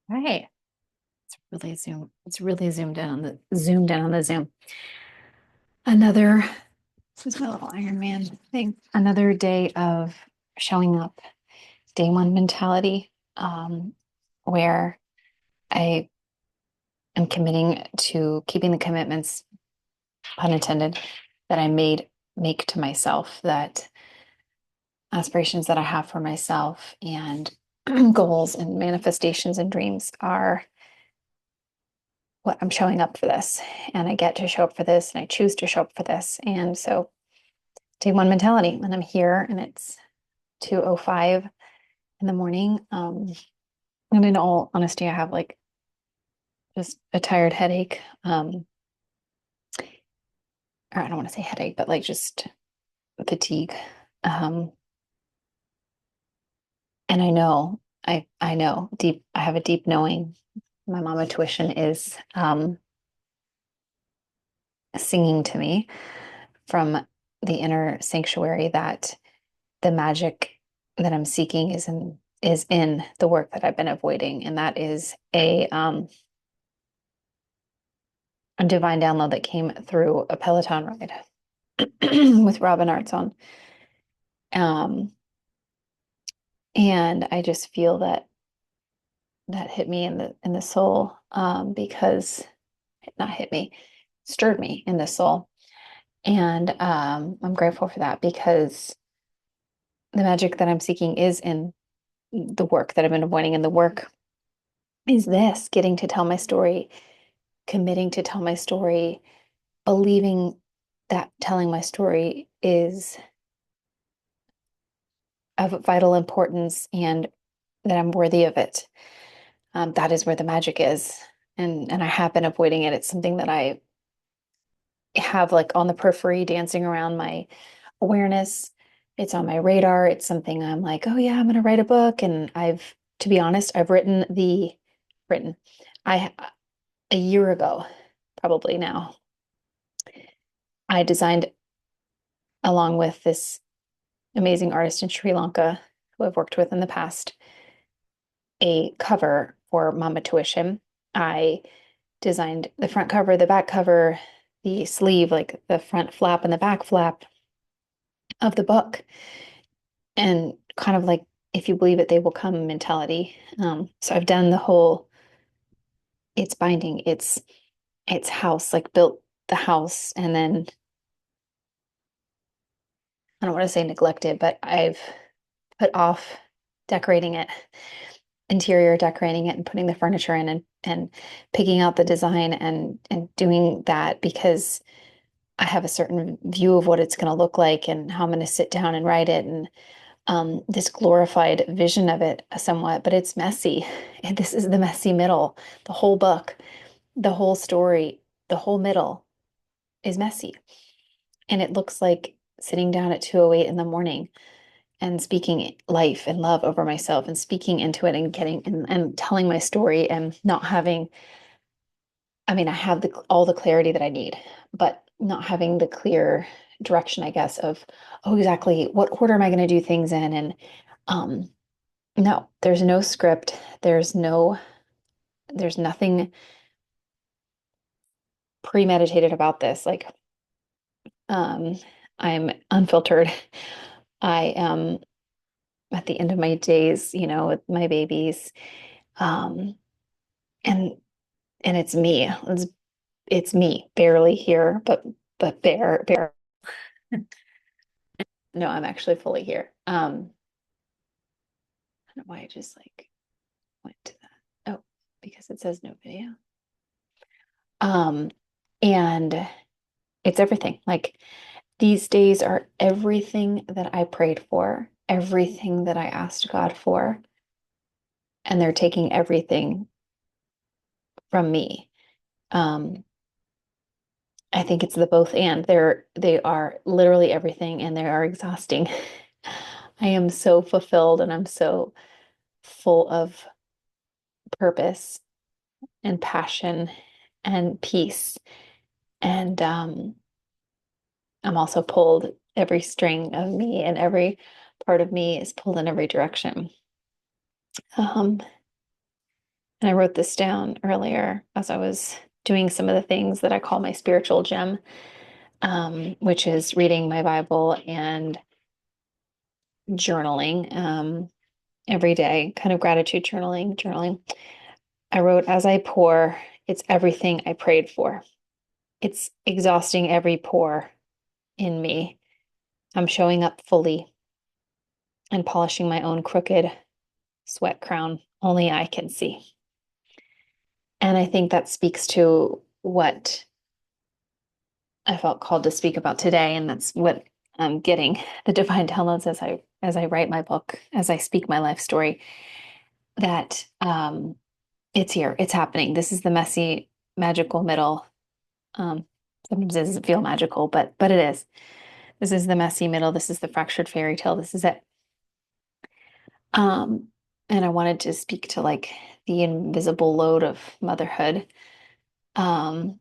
Right. It's really zoomed in on the Zoom. Another, this is my little Iron Man thing. Another day of showing up, day one mentality, where I am committing to keeping the commitments, pun intended, that I make to myself, that aspirations that I have for myself and goals and manifestations and dreams are what I'm showing up for this. And I get to show up for this and I choose to show up for this. And so day one mentality, and I'm here and it's 2:05 in the morning. And in all honesty, I have like just a tired headache. Or I don't want to say headache, but like just fatigue. Um, and I know deep, I have a deep knowing. My mama tuition is singing to me from the inner sanctuary that the magic that I'm seeking is in the work that I've been avoiding, and that is a divine download that came through a Peloton ride with Robin Artson. Um, and I just feel that hit me in the soul, because not hit me, stirred me in the soul. And I'm grateful for that because the magic that I'm seeking is in the work that I've been avoiding. And the work is this getting to tell my story, committing to tell my story, believing that telling my story is of vital importance and that I'm worthy of it. That is where the magic is. And I have been avoiding it. It's something that I have like on the periphery dancing around my awareness. It's on my radar. It's something I'm like, oh yeah, I'm gonna write a book. And to be honest, I've written. I a year ago, probably now, I designed along with this amazing artist in Sri Lanka who I've worked with in the past, a cover for Mama Tuition. I designed the front cover, the back cover, the sleeve, like the front flap and the back flap of the book, and kind of like, if you believe it, they will come mentality. So I've done the whole, it's binding, it's house, like built the house, and then I don't want to say neglected, but I've put off decorating it, interior decorating it and putting the furniture in and picking out the design and doing that because I have a certain view of what it's going to look like and how I'm going to sit down and write it and this glorified vision of it somewhat, but it's messy. And this is the messy middle. The whole book, the whole story, the whole middle is messy. And it looks like sitting down at 2:08 in the morning and speaking life and love over myself and speaking into it and getting and telling my story and not having, I mean, I have all the clarity that I need, but not having the clear direction, I guess, of, oh, exactly what order am I going to do things in? And um, no, there's no script. There's nothing premeditated about this. Like, um, I'm unfiltered. I am at the end of my days, with my babies. Um, and and it's me. It's me, barely here, but bare. No, I'm actually fully here. I don't know why I just like went to that. Oh, because it says no video. Um, and it's everything. Like these days are everything that I prayed for, everything that I asked God for, and they're taking everything from me. Um, I think it's the both and. They are literally everything and they are exhausting. I am so fulfilled and I'm so full of purpose and passion and peace. And I'm also pulled, every string of me and every part of me is pulled in every direction. Um, And I wrote this down earlier as I was doing some of the things that I call my spiritual gym, which is reading my Bible and journaling every day, kind of gratitude journaling. I wrote, as I pour, it's everything I prayed for. It's exhausting every pore in me. I'm showing up fully and polishing my own crooked sweat crown only I can see. And I think that speaks to what I felt called to speak about today, and that's what I'm getting the divine downloads as I write my book, as I speak my life story, that it's here, it's happening. This is the messy, magical middle. Um, Sometimes it doesn't feel magical, but it is. This is the messy middle. This is the fractured fairy tale. This is it. Um, and I wanted to speak to like the invisible load of motherhood um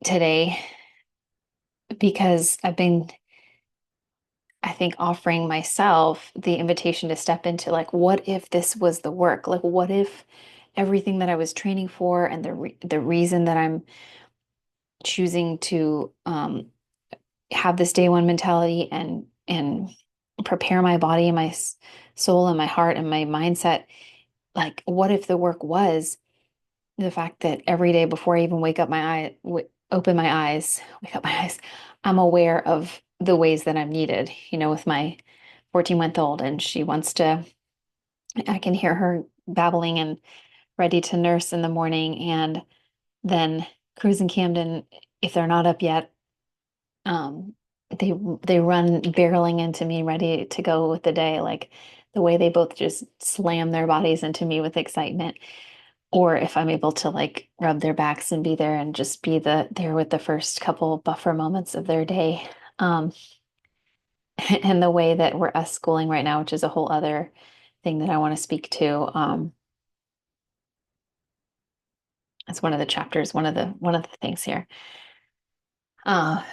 today because I've been, I think, offering myself the invitation to step into like, what if this was the work? Like, what if everything that I was training for and the reason that I'm choosing to have this day one mentality and prepare my body and my soul and my heart and my mindset, like, what if the work was the fact that every day before I even open my eyes, wake up my eyes, I'm aware of the ways that I'm needed, with my 14-month-old, and she wants to, I can hear her babbling and ready to nurse in the morning. And then Cruz and Camden, if they're not up yet, um, they run barreling into me, ready to go with the day, like the way they both just slam their bodies into me with excitement. Or if I'm able to like rub their backs and be there and just be there with the first couple buffer moments of their day. Um, and the way that we're us schooling right now, which is a whole other thing that I want to speak to. It's one of the chapters, one of the things here. Uh,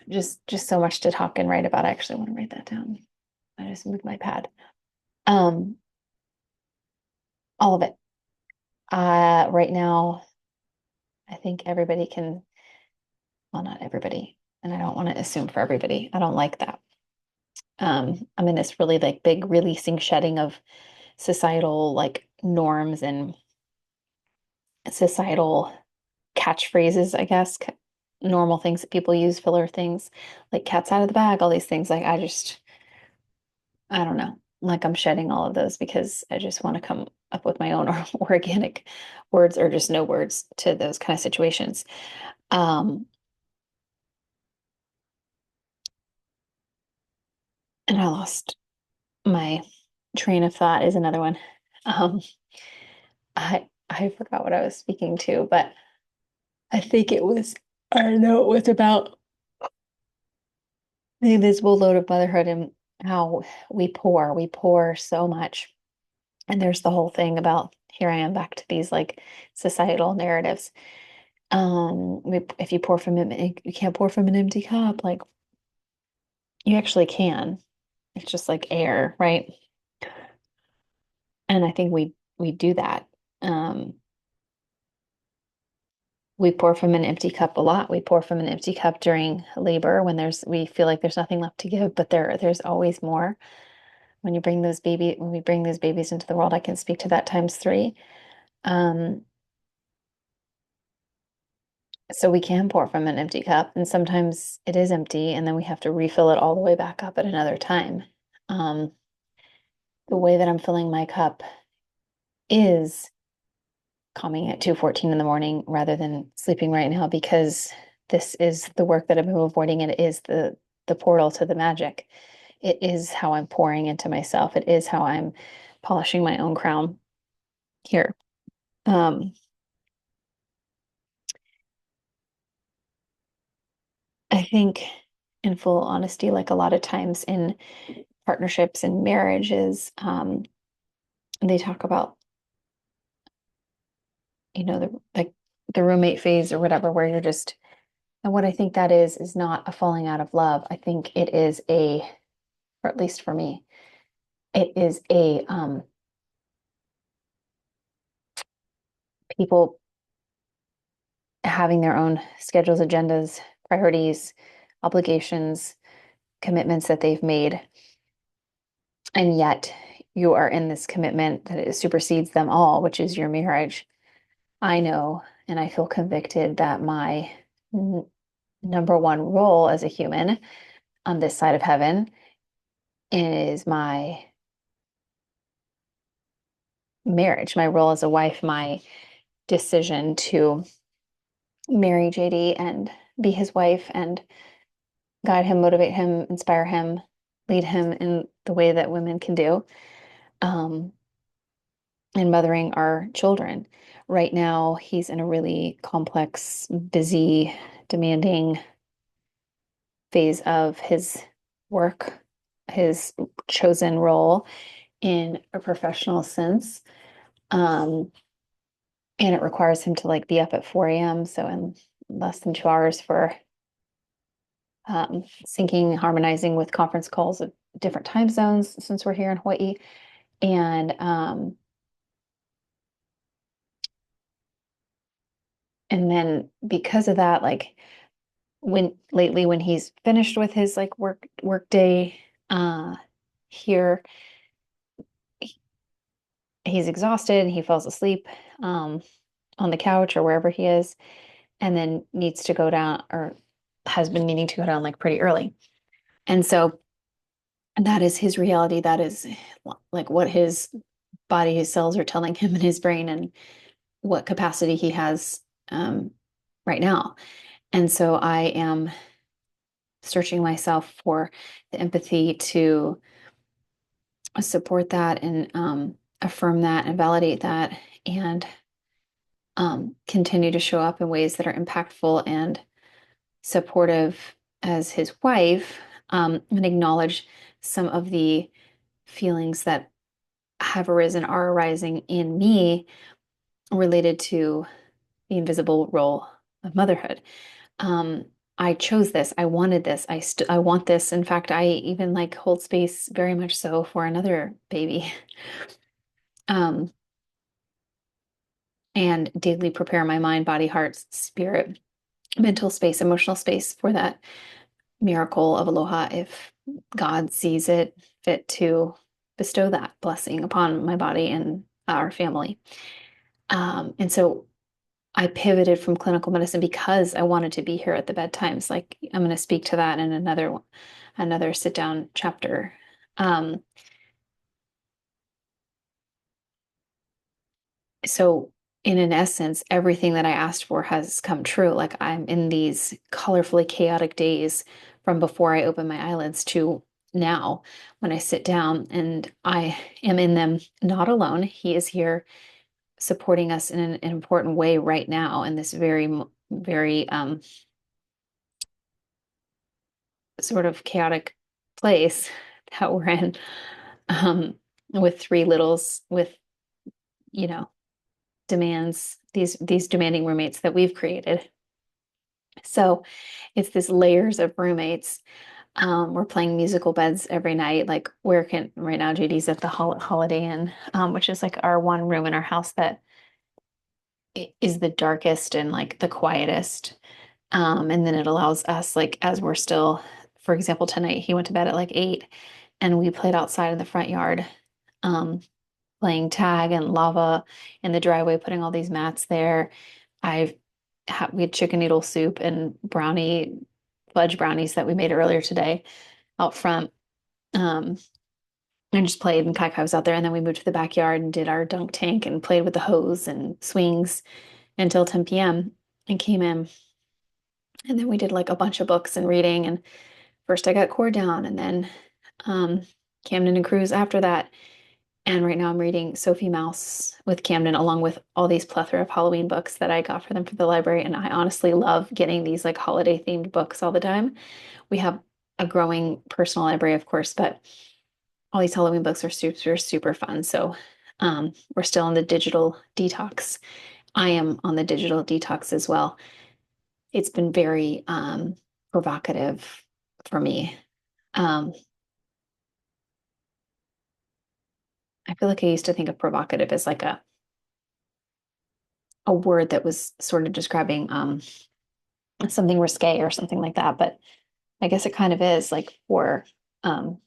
just so much to talk and write about. I actually want to write that down. I just moved my pad. Um, all of it. Right now, I think everybody can, well, not everybody, and I don't want to assume for everybody. I don't like that. I'm in this really like big releasing shedding of societal like norms and societal catchphrases, I guess, normal things that people use, filler things like cat's out of the bag, all these things. Like I don't know, like I'm shedding all of those because I just want to come up with my own organic words or just no words to those kind of situations. Um, and I lost my train of thought is another one. Um, I forgot what I was speaking to, but I think it was, I know it was about the invisible load of motherhood and how we pour so much. And there's the whole thing about here I am back to these like societal narratives. If you pour from it, you can't pour from an empty cup. Like you actually can. It's just like air, right? And I think we do that. Um, we pour from an empty cup a lot. We pour from an empty cup during labor when we feel like there's nothing left to give, but there's always more. When we bring those babies into the world, I can speak to that times three. Um, so we can pour from an empty cup, and sometimes it is empty, and then we have to refill it all the way back up at another time. Um, the way that I'm filling my cup is coming at 2:14 in the morning rather than sleeping right now because this is the work that I've been avoiding, and it is the portal to the magic. It is how I'm pouring into myself. It is how I'm polishing my own crown here. Um, I think, in full honesty, like a lot of times in partnerships and marriages, they talk about, the roommate phase or whatever, where you're just, and what I think that is not a falling out of love. I think it is or at least for me, it is people having their own schedules, agendas, priorities, obligations, commitments that they've made. And yet you are in this commitment that it supersedes them all, which is your marriage. I know and I feel convicted that my number one role as a human on this side of heaven is my marriage, my role as a wife, my decision to marry JD and be his wife and guide him, motivate him, inspire him, lead him in the way that women can do, um, and mothering our children. Right now, he's in a really complex, busy, demanding phase of his work, his chosen role in a professional sense. Um, and it requires him to like be up at 4 a.m. So in less than 2 hours for syncing, harmonizing with conference calls of different time zones since we're here in Hawaii. And then because of that, like when he's finished with his like work day uh here, he's exhausted and he falls asleep um on the couch or wherever he is, and then needs to go down or has been needing to go down like pretty early. And so that is his reality. That is like what his body, his cells are telling him in his brain and what capacity he has um, right now. And so I am searching myself for the empathy to support that and affirm that and validate that and continue to show up in ways that are impactful and supportive as his wife, and acknowledge some of the feelings that have arisen, are arising in me related to the invisible role of motherhood. Um, I chose this. I wanted this. I want this. In fact, I even like hold space very much so for another baby. Um, and daily prepare my mind, body, heart, spirit, mental space, emotional space for that miracle of aloha if God sees it fit to bestow that blessing upon my body and our family. And so I pivoted from clinical medicine because I wanted to be here at the bedtimes. Like I'm going to speak to that in another sit down chapter. Um, so in an essence, everything that I asked for has come true. Like I'm in these colorfully chaotic days from before I open my eyelids to now when I sit down, and I am in them not alone. He is here supporting us in an important way right now in this very sort of chaotic place that we're in, um, with three littles, with, you know, demands, these demanding roommates that we've created. So it's this layers of roommates. We're playing musical beds every night. Like where can right now JD's at the Holiday Inn, which is like our one room in our house that is the darkest and like the quietest. And then it allows us, like, as we're still, for example, tonight he went to bed at like 8 and we played outside in the front yard, um, playing tag and lava in the driveway, putting all these mats there. I've we had chicken noodle soup and fudge brownies that we made earlier today out front. Um, and just played, and Kai Kai was out there. And then we moved to the backyard and did our dunk tank and played with the hose and swings until 10 p.m. and came in. And then we did like a bunch of books and reading. And first I got Core Down and then um, Camden and Cruz after that. And right now I'm reading Sophie Mouse with Camden, along with all these plethora of Halloween books that I got for them from the library. And I honestly love getting these like holiday themed books all the time. We have a growing personal library, of course, but all these Halloween books are super, super fun. So we're still on the digital detox. I am on the digital detox as well. It's been very provocative for me. Um, I feel like I used to think of provocative as like a a word that was sort of describing something risque or something like that, but I guess it kind of is like for um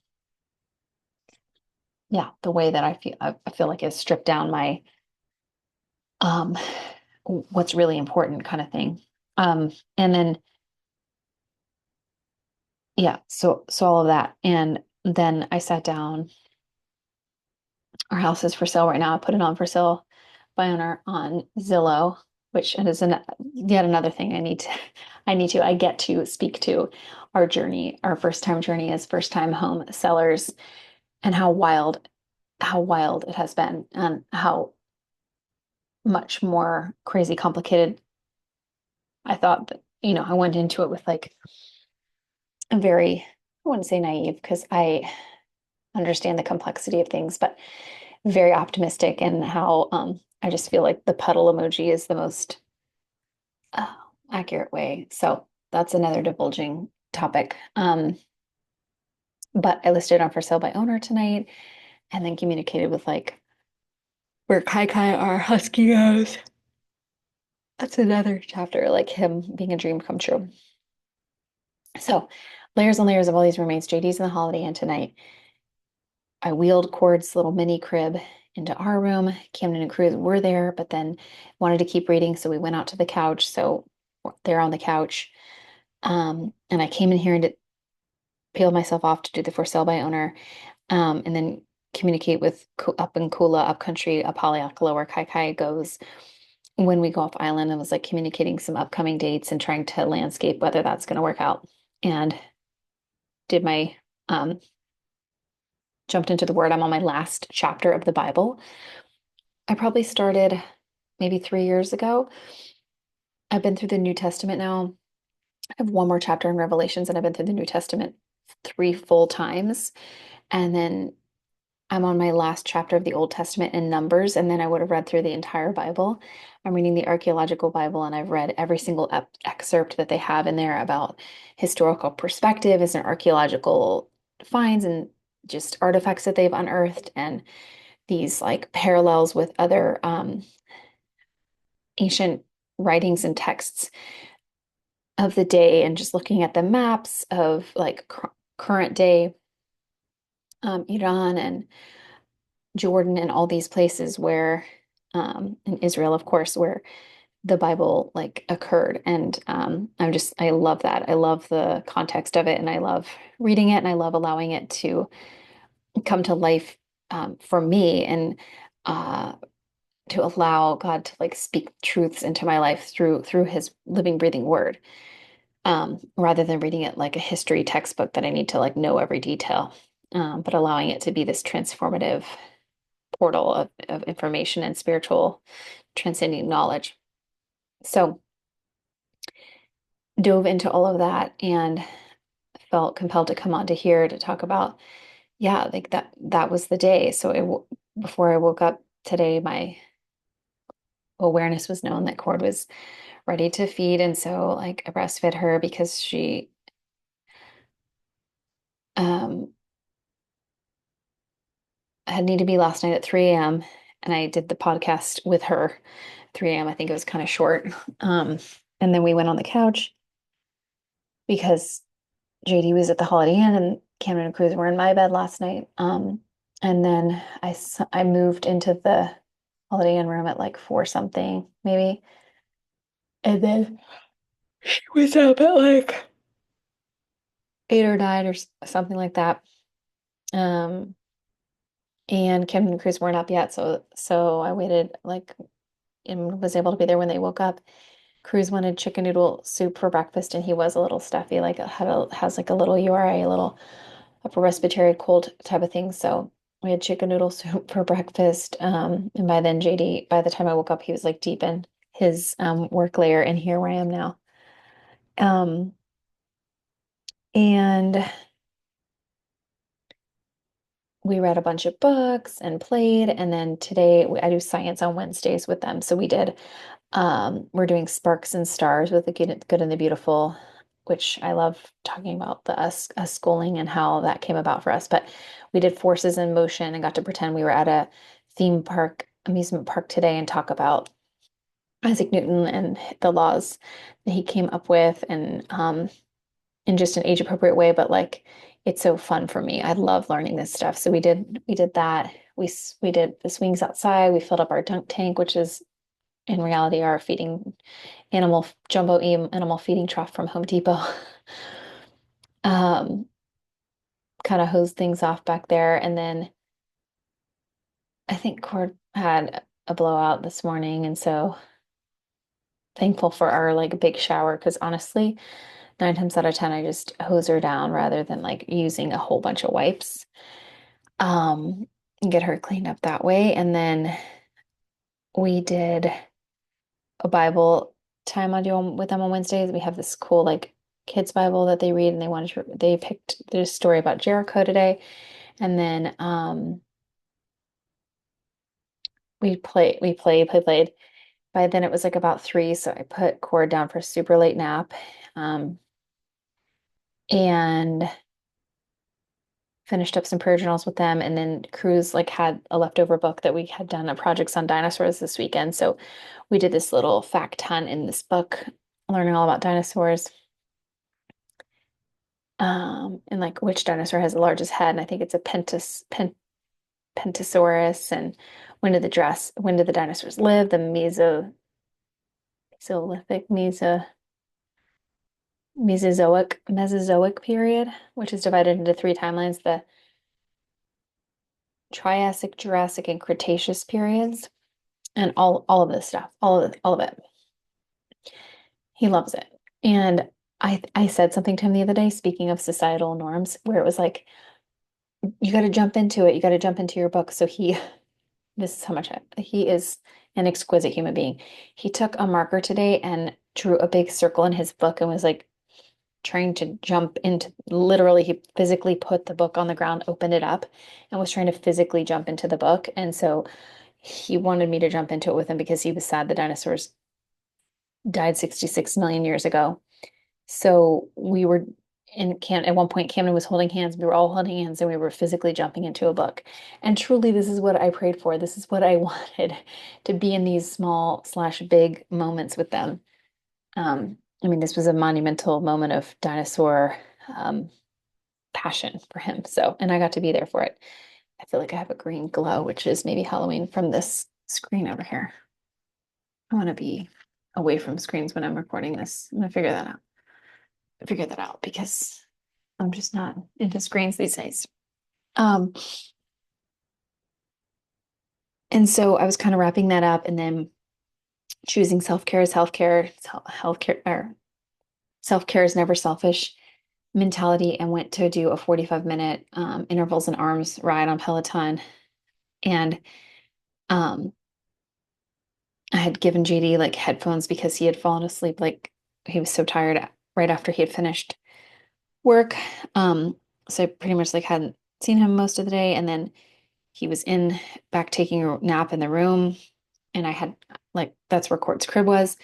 yeah, the way that I feel like it's stripped down my um what's really important kind of thing. And then yeah, so all of that. And then I sat down. Our house is for sale right now. I put it on for sale by owner on Zillow, which it is yet another thing I get to speak to our journey, our first time journey as first time home sellers and how wild it has been and how much more crazy complicated I thought that, I went into it with like a very, I wouldn't say naive because I understand the complexity of things, but very optimistic and how I just feel like the puddle emoji is the most uh, accurate way. So that's another divulging topic. But I listed on for sale by owner tonight and then communicated with like where Kai Kai, our husky, goes. That's another chapter, like him being a dream come true. So layers and layers of all these roommates. JD's in the Holiday Inn tonight. I wheeled Cord's little mini crib into our room. Camden and Cruz were there, but then wanted to keep reading, so we went out to the couch. So they're on the couch. And I came in here and peeled myself off to do the for sale by owner, and then communicate with up in Kula, up country, up Haleakala, where Kai Kai goes when we go off island, and was like communicating some upcoming dates and trying to landscape whether that's going to work out. And did my jumped into the word. I'm on my last chapter of the Bible. I probably started maybe 3 years ago. I've been through the New Testament now. I have one more chapter in Revelations, and I've been through the New Testament 3 full times. And then I'm on my last chapter of the Old Testament in Numbers, and then I would have read through the entire Bible. I'm reading the Archaeological Bible, and I've read every single excerpt that they have in there about historical perspective, as an archaeological finds and just artifacts that they've unearthed, and these like parallels with other ancient writings and texts of the day, and just looking at the maps of like current day Iran and Jordan and all these places where in Israel, of course, where the Bible like occurred. And I love that. I love the context of it, and I love reading it, and I love allowing it to come to life for me, and uh, to allow God to like speak truths into my life through his living, breathing word. Rather than reading it like a history textbook that I need to like know every detail, but allowing it to be this transformative portal of information and spiritual transcending knowledge. So dove into all of that and felt compelled to come on to here to talk about, yeah, like that was the day. So before I woke up today, my awareness was known that Cord was ready to feed. And so like I breastfed her because she um had need to be last night at 3 a.m. and I did the podcast with her 3 a.m. I think it was kind of short. Um, and then we went on the couch because JD was at the Holiday Inn and Cameron and Cruz were in my bed last night. And then I moved into the Holiday Inn room at like 4 something, maybe. And then she was up at like 8 or 9 or something like that. Um, and Cameron and Cruz weren't up yet, so I waited like and was able to be there when they woke up. Cruz wanted chicken noodle soup for breakfast, and he was a little stuffy, like has like a little URA, a little upper respiratory cold type of thing. So we had chicken noodle soup for breakfast. And by then, JD, by the time I woke up, he was like deep in his work layer, and here where I am now. Um, and we read a bunch of books and played. And then today I do science on Wednesdays with them. So we're doing Sparks and Stars with the Good and the Beautiful, which I love talking about the us schooling and how that came about for us. But we did Forces in Motion and got to pretend we were at a theme park, amusement park today, and talk about Isaac Newton and the laws that he came up with, and in just an age appropriate way, but like it's so fun for me. I love learning this stuff. So we did that. We did the swings outside. We filled up our dunk tank, which is in reality our feeding animal jumbo animal feeding trough from Home Depot. Um, kind of hosed things off back there, and then I think Cord had a blowout this morning, and so thankful for our like big shower because honestly, 9 times out of 10, I just hose her down rather than like using a whole bunch of wipes. And get her cleaned up that way. And then we did a Bible time with them on Wednesdays. We have this cool like kids Bible that they read, and they picked this story about Jericho today. And then we played. By then it was like about 3, so I put Cord down for a super late nap. And finished up some prayer journals with them, and then Cruz like had a leftover book that we had done a projects on dinosaurs this weekend. So we did this little fact hunt in this book, learning all about dinosaurs. And like which dinosaur has the largest head, and I think it's a Pentosaurus. And when did the dinosaurs live? The Mesolithic, Mesozoic period, which is divided into 3 timelines: the Triassic, Jurassic, and Cretaceous periods, and all of this stuff, all of it. He loves it. And I said something to him the other day, speaking of societal norms, where it was like, you got to jump into it. You got to jump into your book. So this is how much he is an exquisite human being. He took a marker today and drew a big circle in his book and was like trying to jump into, literally, he physically put the book on the ground, opened it up, and was trying to physically jump into the book. And so he wanted me to jump into it with him because he was sad the dinosaurs died 66 million years ago. So we were at one point, Camden was holding hands. We were all holding hands and we were physically jumping into a book. And truly, this is what I prayed for. This is what I wanted, to be in these small slash big moments with them. I mean, this was a monumental moment of dinosaur passion for him. So, and I got to be there for it. I feel like I have a green glow, which is maybe Halloween from this screen over here. I want to be away from screens when I'm recording this. I'm gonna figure that out because I'm just not into screens these days. Um, and so I was kind of wrapping that up, and then choosing self-care is healthcare, healthcare or self-care is never selfish mentality, and went to do a 45-minute intervals and arms ride on Peloton. And um, I had given JD like headphones because he had fallen asleep, like he was so tired right after he had finished work. So I pretty much like hadn't seen him most of the day, and then he was in back taking a nap in the room, and I had like that's where Court's crib was.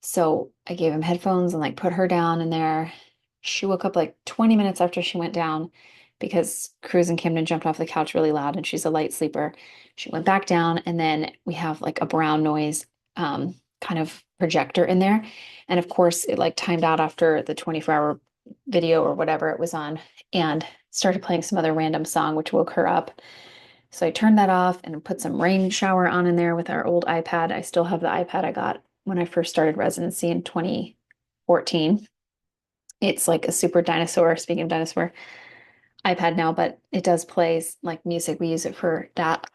So I gave him headphones and like put her down in there. She woke up like 20 minutes after she went down because Cruz and Camden jumped off the couch really loud, and she's a light sleeper. She went back down, and then we have like a brown noise kind of projector in there. And of course, it like timed out after the 24-hour video or whatever it was on, and started playing some other random song, which woke her up. So I turned that off and put some rain shower on in there with our old iPad. I still have the iPad I got when I first started residency in 2014. It's like a super dinosaur, speaking of dinosaur, iPad now, but it does play like music. We use it for that.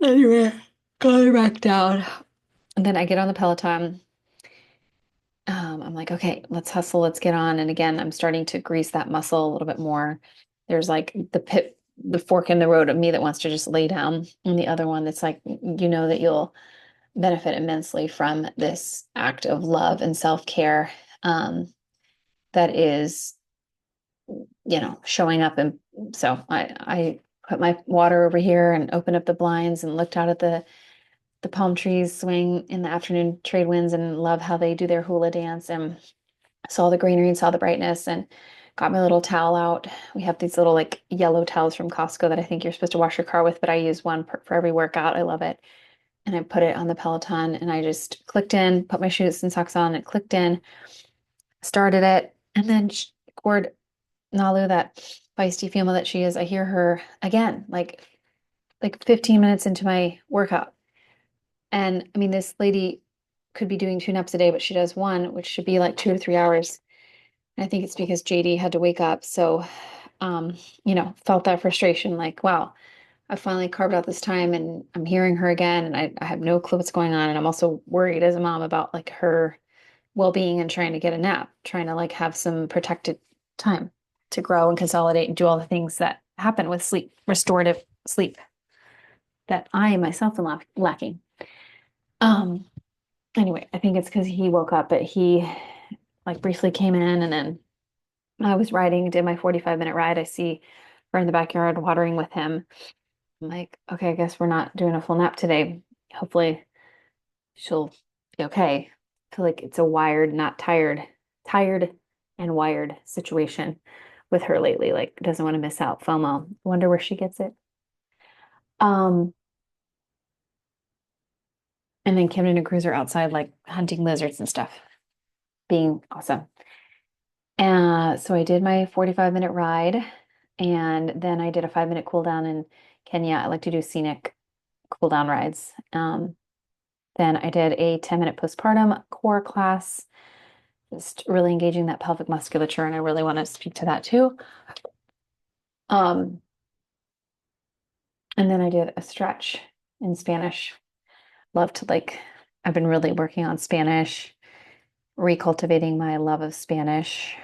Anyway, going back down. And then I get on the Peloton. I'm like, okay, let's hustle, let's get on. And again, I'm starting to grease that muscle a little bit more. There's like the fork in the road of me that wants to just lay down, and the other one that's like, you know, that you'll benefit immensely from this act of love and self-care, that is, showing up. And so I put my water over here and opened up the blinds and looked out at the palm trees swing in the afternoon trade winds, and love how they do their hula dance, and saw the greenery and saw the brightness, and got my little towel out. We have these little like yellow towels from Costco that I think you're supposed to wash your car with, but I use one for every workout. I love it. and I put it on the Peloton and I just clicked in, put my shoes and socks on and clicked in, started it, and then Cord Nalu, that feisty female that she is, I hear her again, like 15 minutes into my workout. And I mean, this lady could be doing 2 naps a day, but she does one, which should be like 2 to 3 hours. And I think it's because JD had to wake up. So, um, felt that frustration, like, wow, I finally carved out this time and I'm hearing her again, and I have no clue what's going on. And I'm also worried as a mom about like her well-being and trying to get a nap, trying to like have some protected time to grow and consolidate and do all the things that happen with sleep, restorative sleep that I myself am lacking. Um, anyway, I think it's because he woke up, but he like briefly came in, and then I was riding, did my 45-minute ride. I see her in the backyard watering with him. I'm like, okay, I guess we're not doing a full nap today. Hopefully she'll be okay. I feel like it's a wired, not tired, tired and wired situation with her lately. Like, doesn't want to miss out. FOMO. Wonder where she gets it. Um, and then Camden and Cruz are outside, like hunting lizards and stuff, being awesome. So I did my 45-minute ride, and then I did a 5-minute cool down in Kenya. I like to do scenic cool down rides. Then I did a 10-minute postpartum core class, just really engaging that pelvic musculature, and I really want to speak to that too. Um, and then I did a stretch in Spanish. Love to like, I've been really working on Spanish, recultivating my love of Spanish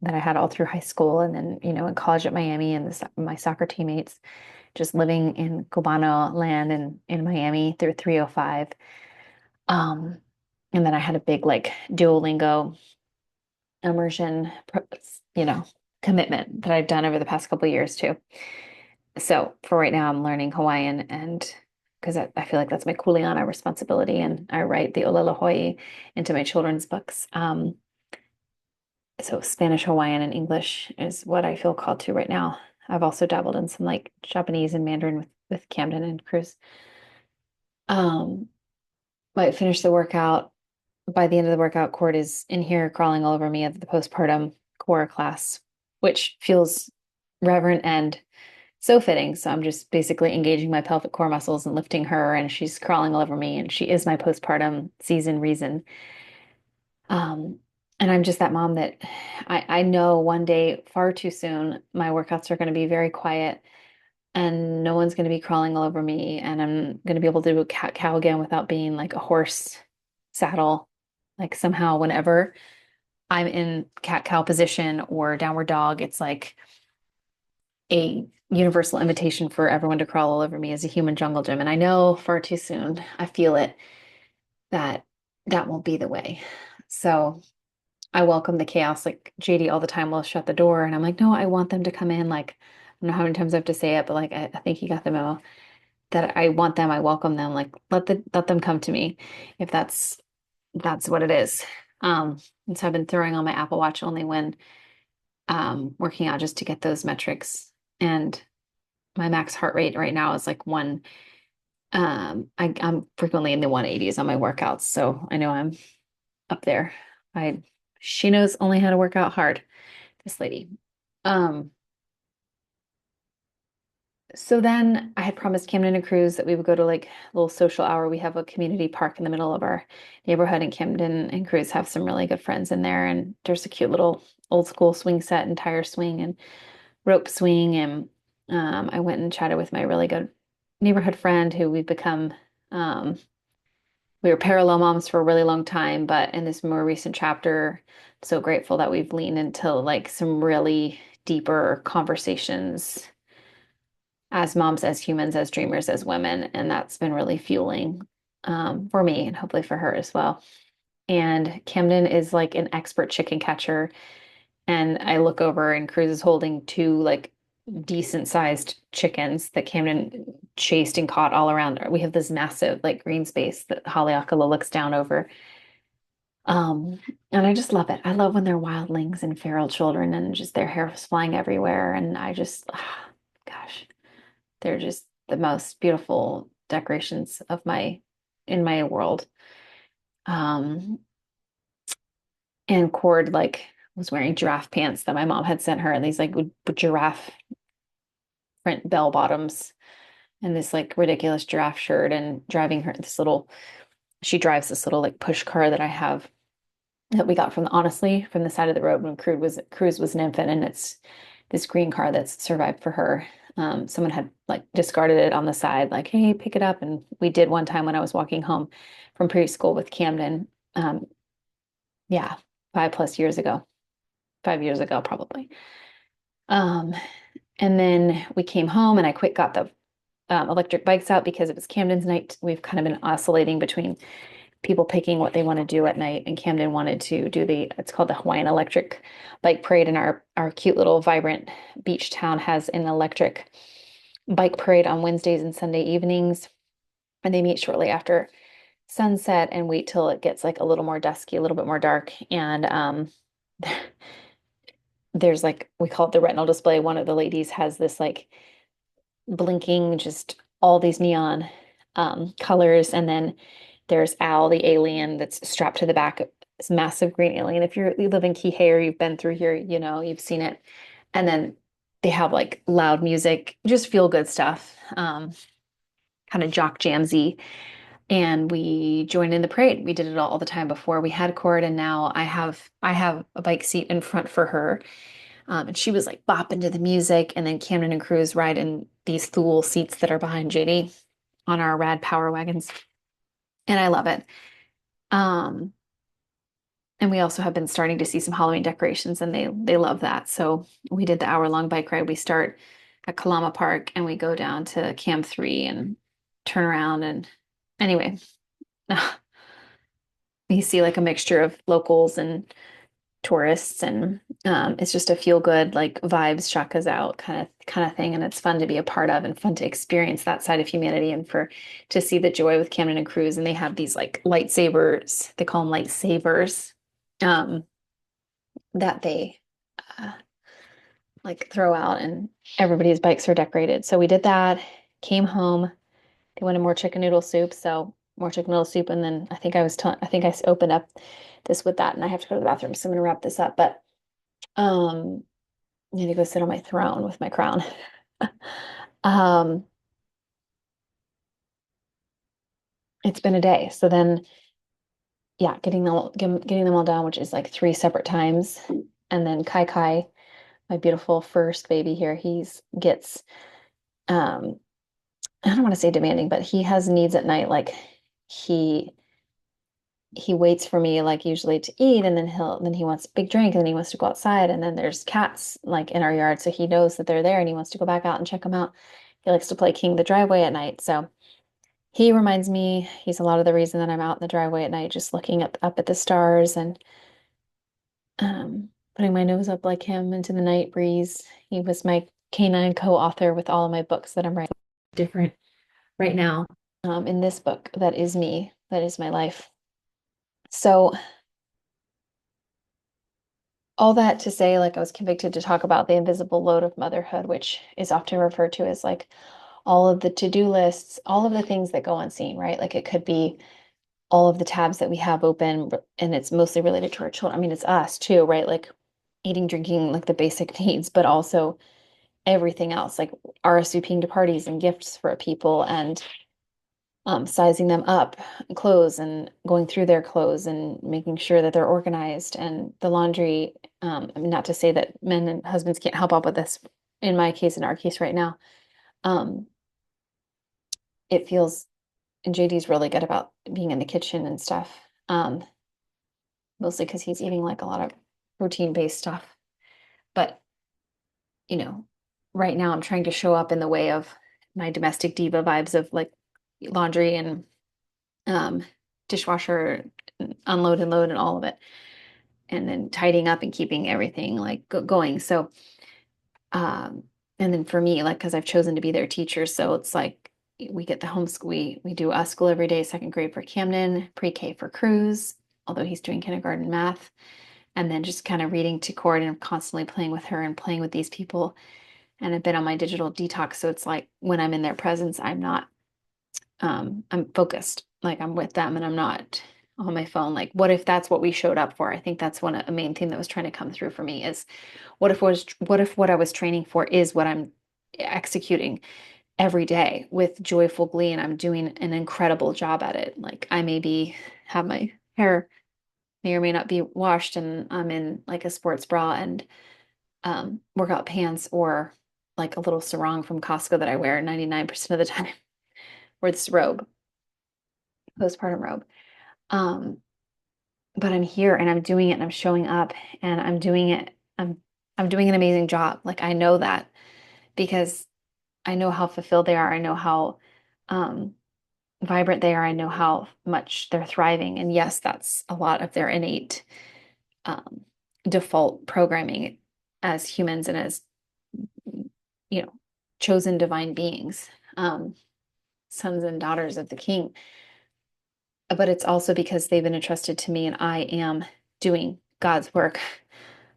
that I had all through high school, and then, in college at Miami, and my soccer teammates, just living in Cubano land and in Miami through 305. Um, and then I had a big like Duolingo immersion, commitment that I've done over the past couple of years too. So for right now, I'm learning Hawaiian, and because I feel like that's my kuleana responsibility, and I write the Olelo Hoi into my children's books. So Spanish, Hawaiian, and English is what I feel called to right now. I've also dabbled in some like Japanese and Mandarin with Camden and Cruz. Um, might finish the workout. By the end of the workout, Cord is in here crawling all over me at the postpartum core class, which feels reverent and so fitting. So I'm just basically engaging my pelvic core muscles and lifting her, and she's crawling all over me, and she is my postpartum season reason. Um, and I'm just that mom that I know one day, far too soon, my workouts are going to be very quiet and no one's going to be crawling all over me, and I'm going to be able to do a cat cow again without being like a horse saddle. Like somehow, whenever I'm in cat cow position or downward dog, it's like a universal invitation for everyone to crawl all over me as a human jungle gym. And I know far too soon, I feel it, that that won't be the way. So I welcome the chaos. Like JD all the time will shut the door, and I'm like, no, I want them to come in. Like, I don't know how many times I have to say it, but like I think you got the memo that I want them, I welcome them. Like let them come to me if that's what it is. And so I've been throwing on my Apple Watch only when working out, just to get those metrics. And my max heart rate right now is like one. I'm frequently in the 180s on my workouts, so I know I'm up there. I She knows only how to work out hard, this lady. Um, so then I had promised Camden and Cruz that we would go to like a little social hour. We have a community park in the middle of our neighborhood, and Camden and Cruz have some really good friends in there. And there's a cute little old school swing set and tire swing and rope swing. And I went and chatted with my really good neighborhood friend who we've become. Um, we were parallel moms for a really long time, but in this more recent chapter, I'm so grateful that we've leaned into like some really deeper conversations as moms, as humans, as dreamers, as women. And that's been really fueling for me and hopefully for her as well. And Camden is like an expert chicken catcher. And I look over and Cruz is holding two like decent sized chickens that Camden chased and caught all around. We have this massive like green space that Haleakala looks down over. And I just love it. I love when they're wildlings and feral children and just their hair is flying everywhere. And I just, gosh, they're just the most beautiful decorations of my in my world. Um, and Cord like was wearing giraffe pants that my mom had sent her, and these like giraffe print bell bottoms and this like ridiculous giraffe shirt and driving her this little she drives this little like push car that I have that we got from honestly from the side of the road when Cruz was an infant, and it's this green car that's survived for her. Someone had like discarded it on the side, like, hey, pick it up. And we did one time when I was walking home from preschool with Camden. Yeah, 5+ years ago, 5 years ago, probably. Um, and then we came home and I quick got the electric bikes out because it was Camden's night. We've kind of been oscillating between people picking what they want to do at night, and Camden wanted to do it's called the Hawaiian Electric Bike Parade, and our cute little vibrant beach town has an electric bike parade on Wednesdays and Sunday evenings, and they meet shortly after sunset and wait till it gets like a little more dusky, a little bit more dark, and there's like we call it the retinal display. One of the ladies has this like blinking, just all these neon colors. And then there's Al, the alien that's strapped to the back of this massive green alien. If you live in Kihei or you've been through here, you know, you've seen it. And then they have like loud music, just feel good stuff, kind of jock jamsy. And we joined in the parade. We did it all the time before. We had Cord, and now I have a bike seat in front for her. And she was like bopping to the music, and then Camden and Cruz ride in these Thule seats that are behind JD on our rad power wagons. And I love it. Um, and we also have been starting to see some Halloween decorations, and they love that. So we did the hour-long bike ride. We start at Kalama Park and we go down to Camp 3 and turn around. And anyway, you see like a mixture of locals and tourists, and it's just a feel good like vibes chaka's out kind of thing, and it's fun to be a part of and fun to experience that side of humanity, and for to see the joy with Camden and Cruz. And they have these like lightsabers, they call them lightsabers, um that they uh, like throw out, and everybody's bikes are decorated. So we did that, came home, they wanted more chicken noodle soup, so more chicken noodle soup. And then I think I opened up this with that, and I have to go to the bathroom, so I'm gonna wrap this up. But um I need to go sit on my throne with my crown. Um, it's been a day. So then, yeah, getting them all down, which is like three separate times. And then Kai Kai, my beautiful first baby here, he's gets um I don't want to say demanding, but he has needs at night. Like he he waits for me like usually to eat, and then he wants a big drink, and then he wants to go outside, and then there's cats like in our yard, so he knows that they're there and he wants to go back out and check them out. He likes to play King the Driveway at night. So he reminds me, he's a lot of the reason that I'm out in the driveway at night, just looking up at the stars and putting my nose up like him into the night breeze. He was my canine co-author with all of my books that I'm writing different right now. In this book, that is me, that is my life. So all that to say, like I was convicted to talk about the invisible load of motherhood, which is often referred to as like all of the to-do lists, all of the things that go unseen, right? Like it could be all of the tabs that we have open, and it's mostly related to our children. I mean, it's us too, right? Like eating, drinking, like the basic needs, but also everything else, like RSVPing to parties and gifts for people, and sizing them up, clothes, and going through their clothes and making sure that they're organized, and the laundry. I mean, not to say that men and husbands can't help out with this. In my case, in our case right now, um, it feels, and JD's really good about being in the kitchen and stuff. Mostly because he's eating like a lot of protein-based stuff. But, you know, right now I'm trying to show up in the way of my domestic diva vibes of like laundry and um, dishwasher, unload and load and all of it. And then tidying up and keeping everything like going. So, um, and then for me, like, because I've chosen to be their teacher, so it's like we get the homeschool, we do us school every day, second grade for Camden, pre-K for Cruz, although he's doing kindergarten math, and then just kind of reading to Cord and constantly playing with her and playing with these people. And I've been on my digital detox, so it's like when I'm in their presence, I'm not I'm focused, like I'm with them and I'm not on my phone. Like, what if that's what we showed up for? I think that's a main thing that was trying to come through for me is what if what I was training for is what I'm executing every day with joyful glee and I'm doing an incredible job at it. Like I maybe have my hair may or may not be washed and I'm in like a sports bra and workout pants or like a little sarong from Costco that I wear 99% of the time, or this robe, postpartum robe. Um, but I'm here and I'm doing it and I'm showing up and I'm doing it. I'm doing an amazing job. Like I know that because I know how fulfilled they are. I know how um, vibrant they are. I know how much they're thriving. And yes, that's a lot of their innate um, default programming as humans and as you know chosen divine beings, um, sons and daughters of the King. But it's also because they've been entrusted to me, and I am doing God's work.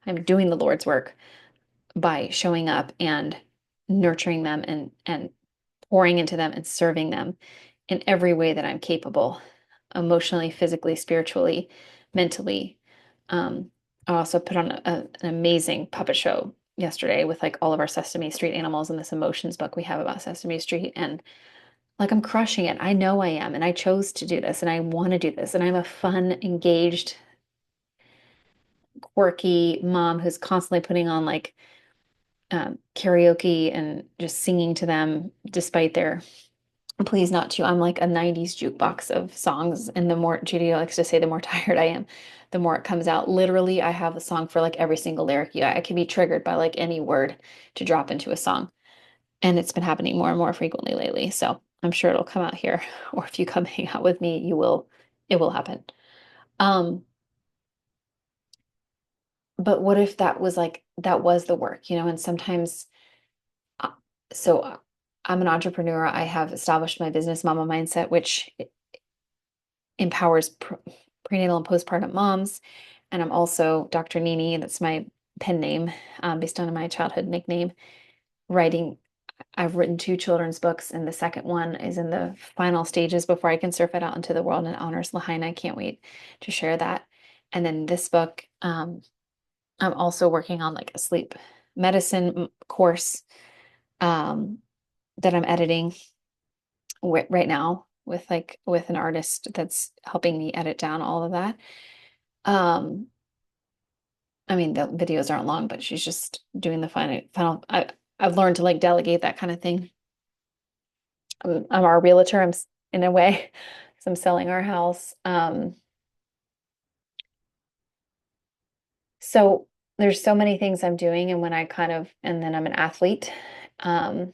I'm doing the Lord's work by showing up and nurturing them and pouring into them and serving them in every way that I'm capable, emotionally, physically, spiritually, mentally. Um, I also put on an amazing puppet show yesterday with like all of our Sesame Street animals in this emotions book we have about Sesame Street. And like I'm crushing it. I know I am. And I chose to do this and I want to do this. And I'm a fun, engaged, quirky mom who's constantly putting on like karaoke and just singing to them despite their please not to. I'm like a 90s jukebox of songs. And the more Judy likes to say, the more tired I am, the more it comes out. Literally, I have a song for like every single lyric. Yeah, I can be triggered by like any word to drop into a song. And it's been happening more and more frequently lately. So I'm sure it'll come out here. Or if you come hang out with me, it will happen. Um, but what if that was like, that was the work, and sometimes, uh, so I'm an entrepreneur. I have established my business mama mindset, which empowers prenatal and postpartum moms. And I'm also Dr. Nini, that's my pen name, based on my childhood nickname, writing. I've written two children's books, and the second one is in the final stages before I can surf it out into the world and honors Lahaina. I can't wait to share that. And then this book, I'm also working on like a sleep medicine course um, that I'm editing right now with an artist that's helping me edit down all of that. Um, I mean, the videos aren't long, but she's just doing the final. I've learned to like delegate that kind of thing. I'm our realtor. In a way, because I'm selling our house. So there's so many things I'm doing, and and then I'm an athlete. Um,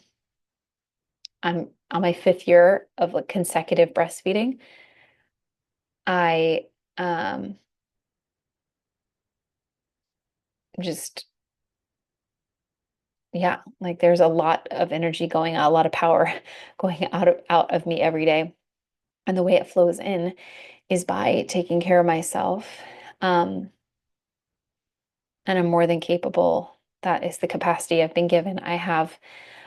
I'm on my fifth year of like consecutive breastfeeding. I just yeah, like there's a lot of energy going out, a lot of power going out of me every day. And the way it flows in is by taking care of myself. Um, and I'm more than capable. That is the capacity I've been given. I have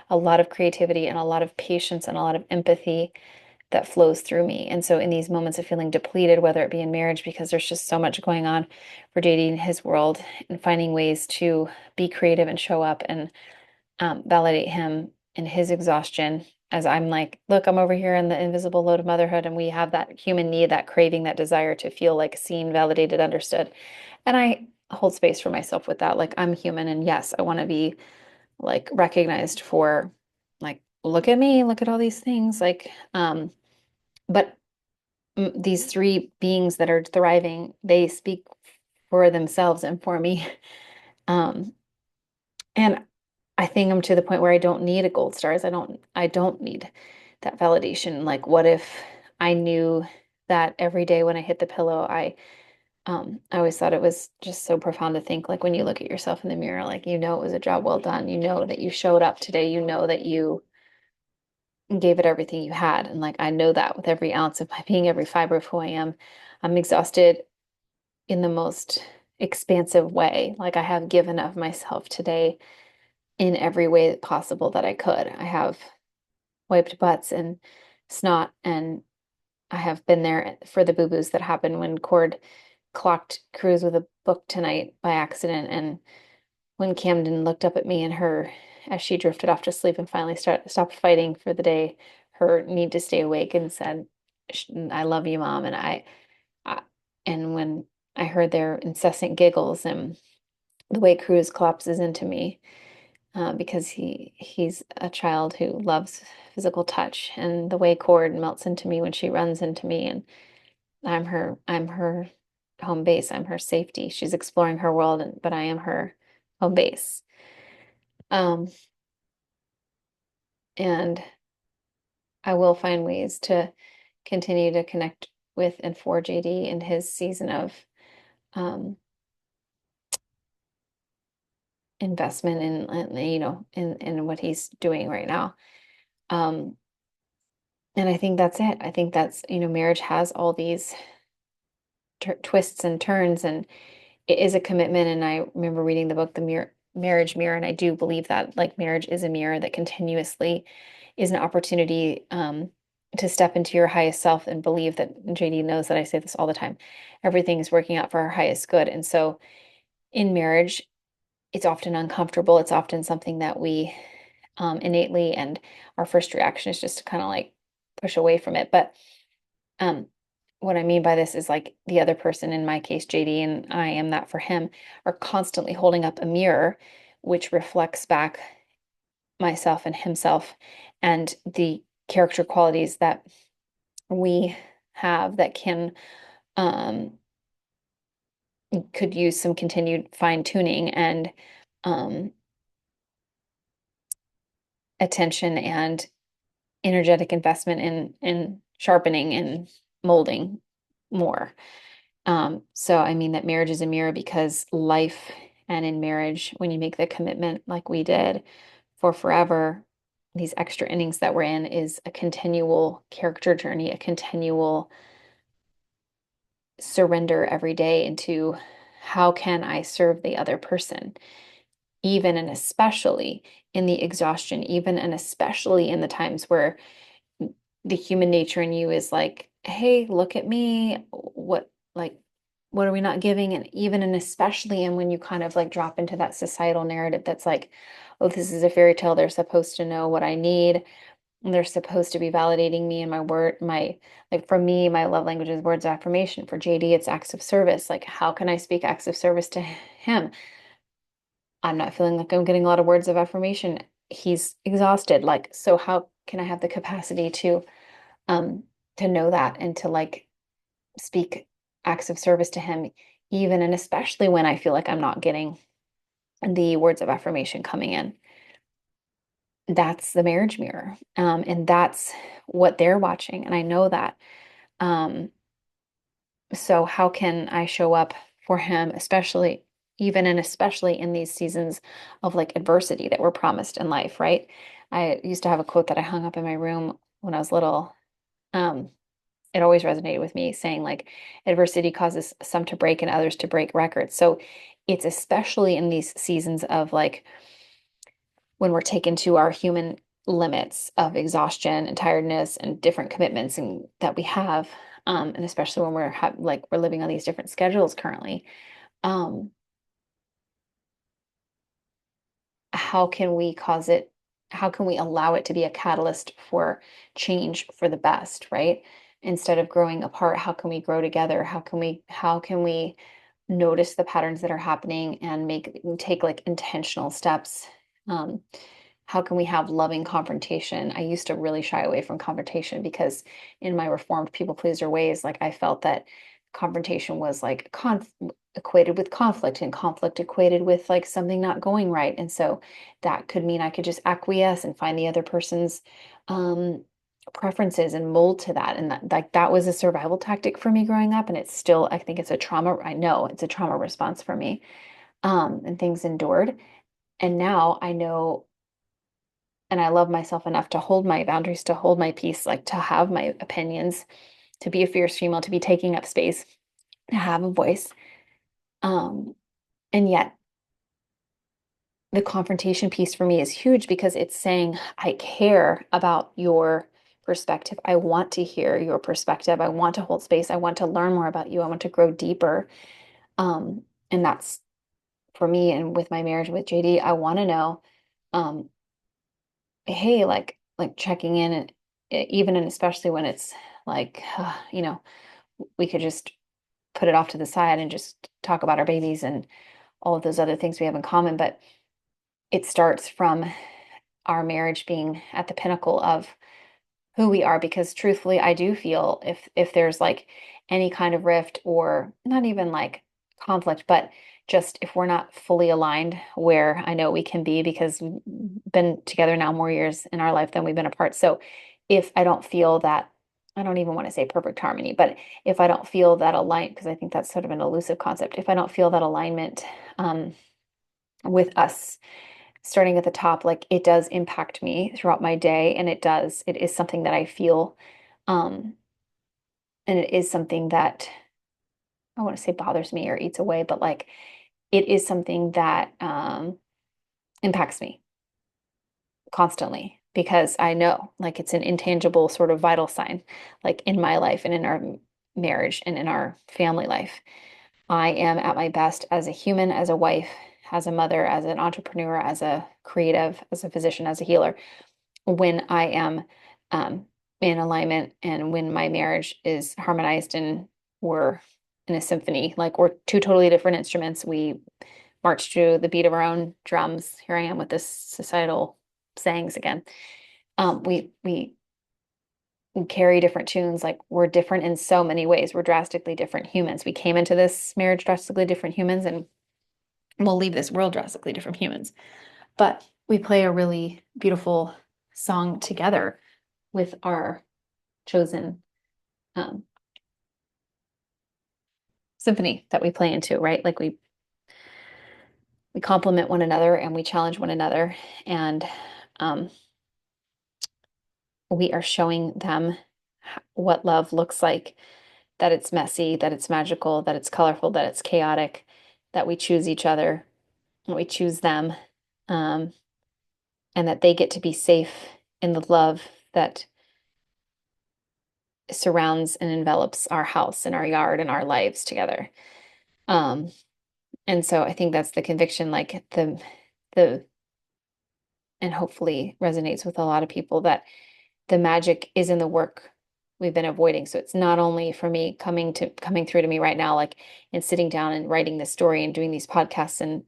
a lot of creativity and a lot of patience and a lot of empathy that flows through me. And so in these moments of feeling depleted, whether it be in marriage, because there's just so much going on for JD in his world and finding ways to be creative and show up and validate him in his exhaustion as I'm like, look, I'm over here in the invisible load of motherhood, and we have that human need, that craving, that desire to feel like seen, validated, understood. And I hold space for myself with that. Like, I'm human, and yes, I want to be like recognized for, like, look at me, look at all these things. Like, but these three beings that are thriving, they speak for themselves and for me. Um, and I think I'm to the point where I don't need a gold stars. I don't need that validation. Like what if I knew that every day when I hit the pillow, I always thought it was just so profound to think like when you look at yourself in the mirror, like it was a job well done. You know that you showed up today. You know that you gave it everything you had. And like I know that with every ounce of my being, every fiber of who I am. I'm exhausted in the most expansive way. Like I have given of myself today in every way possible that I could. I have wiped butts and snot, and I have been there for the boo-boos that happen when Cord clocked Cruz with a book tonight by accident, and when Camden looked up at me and her, as she drifted off to sleep and finally stopped fighting for the day, her need to stay awake and said, "I love you, Mom." I and when I heard their incessant giggles and the way Cruz collapses into me, because he's a child who loves physical touch, and the way Cord melts into me when she runs into me, and I'm her home base. I'm her safety. She's exploring her world, but I am her home base. Um, and I will find ways to continue to connect with and for JD in his season of um, investment in what he's doing right now. Um, and I think that's it. I think that's, marriage has all these twists and turns, and it is a commitment. And I remember reading the book, Marriage Mirror, and I do believe that like marriage is a mirror that continuously is an opportunity to step into your highest self and believe that JD knows that I say this all the time. Everything is working out for our highest good. And so in marriage, it's often uncomfortable. It's often something that we innately, and our first reaction is just to kind of like push away from it. But um, what I mean by this is like the other person, in my case, JD, and I am that for him, are constantly holding up a mirror which reflects back myself and himself and the character qualities that we have that um, could use some continued fine tuning and um, attention and energetic investment in sharpening and molding more. So I mean that marriage is a mirror because life, and in marriage, when you make the commitment like we did for forever, these extra innings that we're in is a continual character journey, a continual surrender every day into how can I serve the other person, even and especially in the exhaustion, even and especially in the times where the human nature in you is like, hey, look at me. What are we not giving? And even and especially in when you kind of like drop into that societal narrative that's like, oh, this is a fairy tale. They're supposed to know what I need. And they're supposed to be validating me and like for me, my love language is words of affirmation. For JD, it's acts of service. Like, how can I speak acts of service to him? I'm not feeling like I'm getting a lot of words of affirmation. He's exhausted. Like, so how can I have the capacity um to know that and to like speak acts of service to him, even and especially when I feel like I'm not getting the words of affirmation coming in? That's the marriage mirror. And that's what they're watching. And I know that. Um, so how can I show up for him, especially even and especially in these seasons of like adversity that we're promised in life, right? I used to have a quote that I hung up in my room when I was little. Um, it always resonated with me, saying like adversity causes some to break and others to break records. So it's especially in these seasons of like when we're taken to our human limits of exhaustion and tiredness and different commitments and that we have, and especially when we're living on these different schedules currently. um how can we cause it how can we allow it to be a catalyst for change for the best, right? Instead of growing apart, how can we grow together? How can we notice the patterns that are happening and take like intentional steps? um, how can we have loving confrontation? I used to really shy away from confrontation because in my reformed people pleaser ways, like I felt that confrontation was like equated with conflict, and conflict equated with like something not going right. And so that could mean I could just acquiesce and find the other person's um, preferences and mold to that. And that was a survival tactic for me growing up. And it's still, I think it's a trauma. I know it's a trauma response for me, and things endured. And now I know, and I love myself enough to hold my boundaries, to hold my peace, like to have my opinions, to be a fierce female, to be taking up space, to have a voice. Um, and yet the confrontation piece for me is huge because it's saying, I care about your perspective. I want to hear your perspective. I want to hold space. I want to learn more about you. I want to grow deeper. And that's for me and with my marriage with JD, I want to know, um, hey, like checking in and even and especially when it's like, we could just put it off to the side and just talk about our babies and all of those other things we have in common. But it starts from our marriage being at the pinnacle of who we are, because truthfully, I do feel if there's like any kind of rift or not even like conflict, but just if we're not fully aligned where I know we can be because we've been together now more years in our life than we've been apart. So if I don't feel that, I don't even want to say perfect harmony, but if I don't feel that aligned, because I think that's sort of an elusive concept, if I don't feel that alignment um, with us starting at the top, like it does impact me throughout my day, and it is something that I feel, um, and it is something that I want to say bothers me or eats away, but like it is something that impacts me constantly because I know like it's an intangible sort of vital sign, like in my life and in our marriage and in our family life. I am at my best as a human, as a wife, as a mother, as an entrepreneur, as a creative, as a physician, as a healer when I am in alignment and when my marriage is harmonized and we're in a symphony, like we're two totally different instruments. We march to the beat of our own drums. Here I am with this societal sayings again. We carry different tunes, like we're different in so many ways. We're drastically different humans. We came into this marriage drastically different humans, and we'll leave this world drastically different humans. But we play a really beautiful song together with our chosen um, symphony that we play into, right? Like we complement one another and we challenge one another, and um, we are showing them what love looks like. That it's messy, that it's magical, that it's colorful, that it's chaotic, that we choose each other, that we choose them, um, and that they get to be safe in the love that surrounds and envelops our house and our yard and our lives together. Um, and so I think that's the conviction, like the and hopefully resonates with a lot of people that the magic is in the work we've been avoiding. So it's not only for me coming through to me right now, like and sitting down and writing this story and doing these podcasts and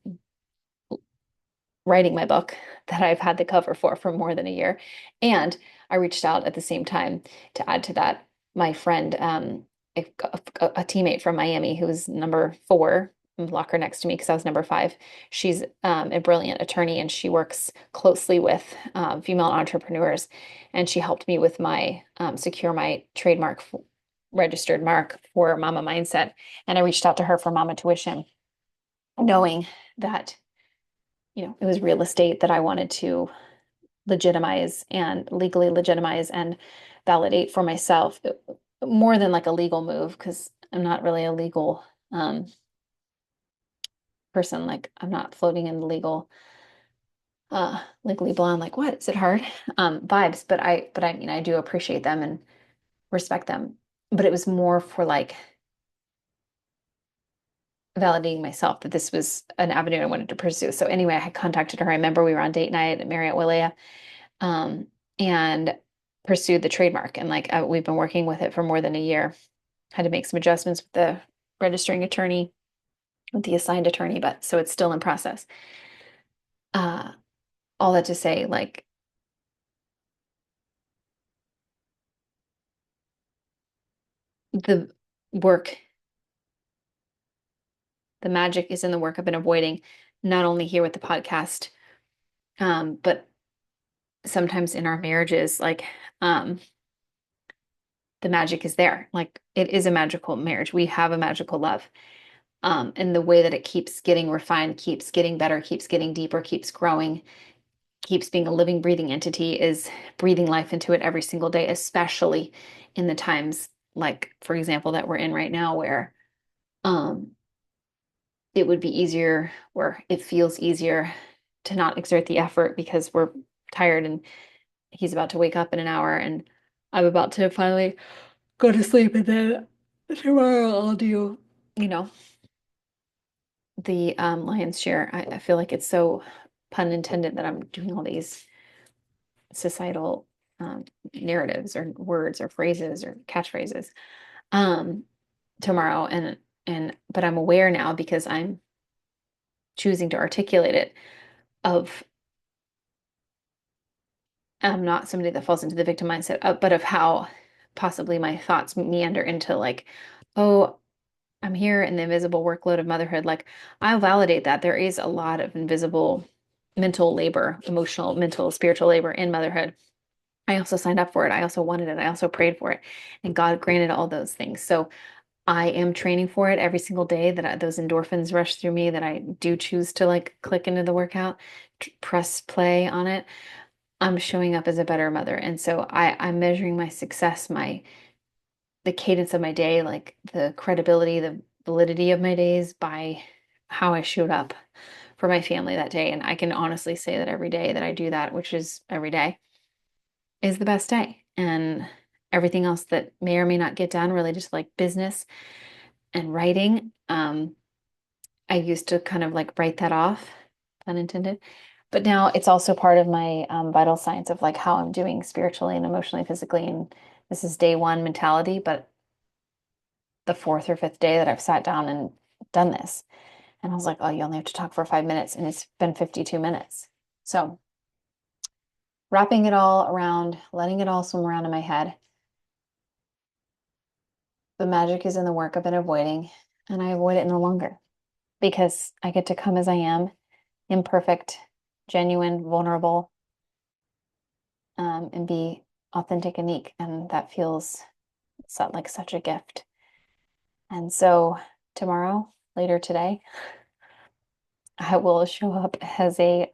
writing my book that I've had the cover for more than a year. And I reached out at the same time to add to that my friend, a teammate from Miami who's number four, lock her next to me because I was number five. She's a brilliant attorney and she works closely with female entrepreneurs. And she helped me with my secure my trademark registered mark for Mama Mindset. And I reached out to her for Mama Tuition, knowing that it was real estate that I wanted to legitimize and legally legitimize and validate for myself, more than like a legal move, because I'm not really a legal um, person. Like I'm not floating in the legal, legally blonde, like what? Is it hard? Vibes, but I mean, I do appreciate them and respect them. But it was more for like validating myself that this was an avenue I wanted to pursue. So anyway, I had contacted her. I remember we were on date night at Marriott Willea, um, and pursued the trademark. And like we've been working with it for more than a year. Had to make some adjustments with the registering attorney, with the assigned attorney, but so it's still in process. Uh, all that to say, like the work, the magic is in the work I've been avoiding, not only here with the podcast, but sometimes in our marriages, like the magic is there. Like it is a magical marriage. We have a magical love. And the way that it keeps getting refined, keeps getting better, keeps getting deeper, keeps growing, keeps being a living, breathing entity is breathing life into it every single day, especially in the times like, for example, that we're in right now, where um, it would be easier, or it feels easier to not exert the effort because we're tired and he's about to wake up in an hour and I'm about to finally go to sleep and then tomorrow I'll do, you know, the lion's share. I feel like it's so pun intended that I'm doing all these societal um, narratives or words or phrases or catchphrases um, tomorrow, and but I'm aware now because I'm choosing to articulate it of I'm not somebody that falls into the victim mindset, but of how possibly my thoughts meander into like, oh, I'm here in the invisible workload of motherhood. Like, I'll validate that there is a lot of invisible mental labor, emotional, mental, spiritual labor in motherhood. I also signed up for it. I also wanted it. I also prayed for it. And God granted all those things. So I am training for it every single day that those endorphins rush through me, that I do choose to like click into the workout, press play on it. I'm showing up as a better mother. And so I'm measuring my success, the cadence of my day, like the credibility, the validity of my days by how I showed up for my family that day. And I can honestly say that every day that I do that, which is every day, is the best day. And everything else that may or may not get done related to like business and writing, I used to kind of like write that off, pun intended. But now it's also part of my vital signs of like how I'm doing spiritually and emotionally, physically. And this is day one mentality, but the fourth or fifth day that I've sat down and done this. And I was like, oh, you only have to talk for 5 minutes. And it's been 52 minutes. So wrapping it all around, letting it all swim around in my head. The magic is in the work I've been avoiding, and I avoid it no longer because I get to come as I am, imperfect, genuine, vulnerable, and be authentic and unique. And that feels like such a gift. And so tomorrow, later today, I will show up as a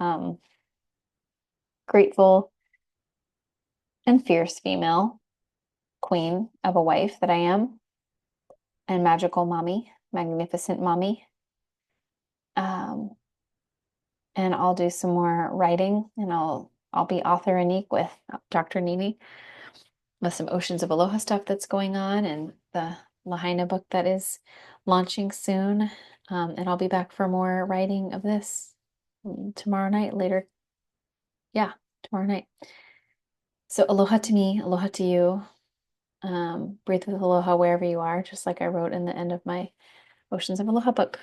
grateful and fierce female queen of a wife that I am, and magical mommy, magnificent mommy. Um, and I'll do some more writing, and I'll be author Anique with Dr. Nini with some Oceans of Aloha stuff that's going on, and the Lahaina book that is launching soon. And I'll be back for more writing of this tomorrow night, later. Yeah, tomorrow night. So aloha to me, aloha to you. Breathe with aloha wherever you are, just like I wrote in the end of my Oceans of Aloha book.